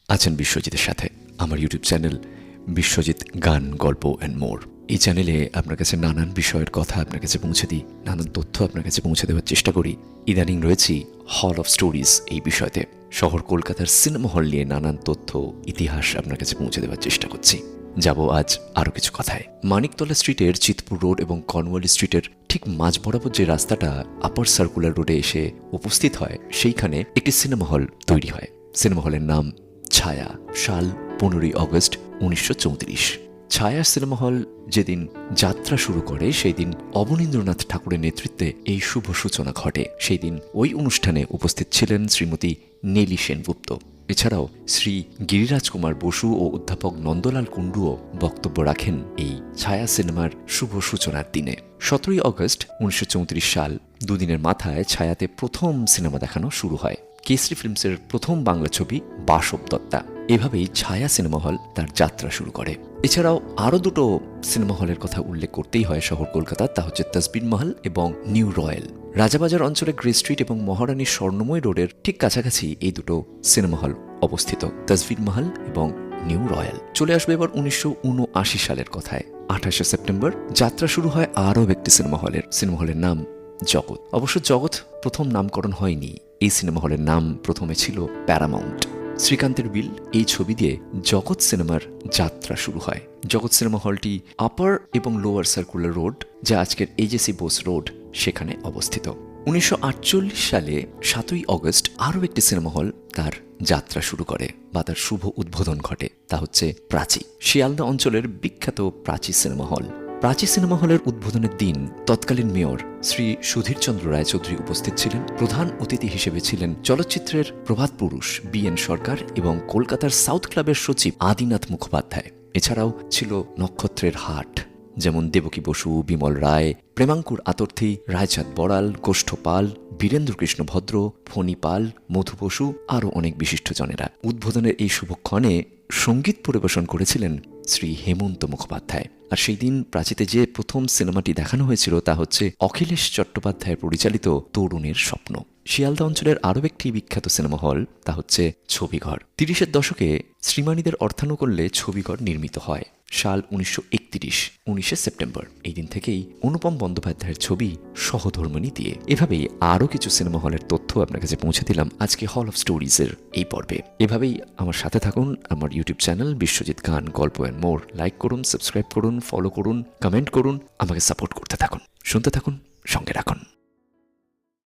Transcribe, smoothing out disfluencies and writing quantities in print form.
আছেন বিশ্বজিতের সাথে আমার ইউটিউব চ্যানেল বিশ্বজিৎ গান গল্প অ্যান্ড মোর। এই চ্যানেলে আপনার কাছে নানান বিষয়ের কথা আপনার কাছে পৌঁছে দিই, নানান তথ্য আপনার কাছে পৌঁছে দেওয়ার চেষ্টা করি। ইদানিং রয়েছি হল অফ স্টোরিজ এই বিষয়তে। শহর কলকাতার সিনেমা হল নিয়ে নানান তথ্য ইতিহাস আপনার কাছে পৌঁছে দেওয়ার চেষ্টা করছি। যাব আজ আরও কিছু কথায়। মানিকতলা স্ট্রিটের চিতপুর রোড এবং কর্নওয়ালি স্ট্রিটের ঠিক মাঝ বরাবর যে রাস্তাটা আপার সার্কুলার রোডে এসে উপস্থিত হয়, সেইখানে একটি সিনেমা হল তৈরি হয়। সিনেমা হলের নাম ছায়া। সাল 15ই অগস্ট 1934। ছায়া সিনেমা হল যেদিন যাত্রা শুরু করে সেই দিন অবনীন্দ্রনাথ ঠাকুরের নেতৃত্বে এই শুভ সূচনা ঘটে। সেই দিন ওই অনুষ্ঠানে উপস্থিত ছিলেন শ্রীমতী নেলি সেনগুপ্ত। এছাড়াও শ্রী গিরিরাজ কুমার বসু ও অধ্যাপক নন্দলাল কুণ্ডুও বক্তব্য রাখেন এই ছায়া সিনেমার শুভ সূচনার দিনে। 17ই অগস্ট 1934 সাল, দুদিনের মাথায় ছায়াতে প্রথম সিনেমা দেখানো শুরু হয়। কেসরি ফিল্মসের প্রথম বাংলা ছবি বাসব দত্তা। এভাবেই ছায়া সিনেমা হল তার যাত্রা শুরু করে। এছাড়াও আরও দুটো সিনেমা হলের কথা উল্লেখ করতেই হয় শহর কলকাতা, তা হচ্ছে তসবির মহল এবং নিউ রয়্যাল। রাজাবাজার অঞ্চলে গ্রে স্ট্রিট এবং মহারানীর স্বর্ণময় রোডের ঠিক কাছাকাছি এই দুটো সিনেমা হল অবস্থিত, তসবির মহল এবং নিউ রয়্যাল। চলে আসবে এবার 1979 সালের কথায়। 28শে সেপ্টেম্বর যাত্রা শুরু হয় আরও একটি সিনেমা হলের নাম জগৎ। অবশ্য জগৎ প্রথম নামকরণ হয়নি, এই সিনেমা হলের নাম প্রথমে ছিল প্যারামাউন্ট। শ্রীকান্তের বিল এই ছবি দিয়ে জগৎ সিনেমার যাত্রা শুরু হয়। জগৎ সিনেমা হলটি আপার এবং লোয়ার সার্কুলার রোড, যা আজকের এজেসি বোস রোড, সেখানে অবস্থিত। 1948 সালে 7ই অগস্ট আরও একটি সিনেমা হল তার যাত্রা শুরু করে বা তার শুভ উদ্বোধন ঘটে, তা হচ্ছে প্রাচী। শিয়ালদা অঞ্চলের বিখ্যাত Prachi cinema hall. Prachi cinema হলের উদ্বোধনের দিন তৎকালীন মেয়র শ্রী সুধীরচন্দ্র রায়চৌধুরী উপস্থিত ছিলেন। প্রধান অতিথি হিসেবে ছিলেন চলচ্চিত্রের প্রভাত পুরুষ BN সরকার এবং কলকাতার সাউথ ক্লাবের সচিব আদিনাথ মুখোপাধ্যায়। এছাড়াও ছিল নক্ষত্রের হাট, যেমন দেবকী বসু, বিমল রায়, প্রেমাঙ্কুর আতর্থী, রায়চাঁদ বড়াল, গোষ্ঠ পাল, বীরেন্দ্র কৃষ্ণ ভদ্র, ফণী পাল, মধু বসু, আরও অনেক বিশিষ্টজনেরা। উদ্বোধনের এই শুভক্ষণে সঙ্গীত পরিবেশন করেছিলেন শ্রী হেমন্ত মুখোপাধ্যায়। আর সেই দিন প্রাচীতে যে প্রথম সিনেমাটি দেখানো হয়েছিল তা হচ্ছে অখিলেশ চট্টোপাধ্যায় পরিচালিত তরুণের স্বপ্ন। শিয়ালদা অঞ্চলের আরও একটি বিখ্যাত সিনেমা হল, তা হচ্ছে ছবিঘর। 30-এর দশকে শ্রীমানীদের অর্থানুকূল্যে ছবিঘর নির্মিত হয়। সাল 1931, 19শে সেপ্টেম্বর। এই দিন থেকেই অনুপম বন্দ্যোপাধ্যায়ের ছবি সহধর্মিণী দিয়ে। এভাবেই আরও কিছু সিনেমা হলের তথ্য আপনার কাছে পৌঁছে দিলাম আজকে হল অফ স্টোরিজের এই পর্বে। এভাবেই আমার সাথে থাকুন। আমার ইউটিউব চ্যানেল বিশ্বজিৎ গান গল্প অ্যান্ড মোর লাইক করুন, সাবস্ক্রাইব করুন, ফলো করুন, কমেন্ট করুন, আমাকে সাপোর্ট করতে থাকুন, শুনতে থাকুন, সঙ্গে রাখুন।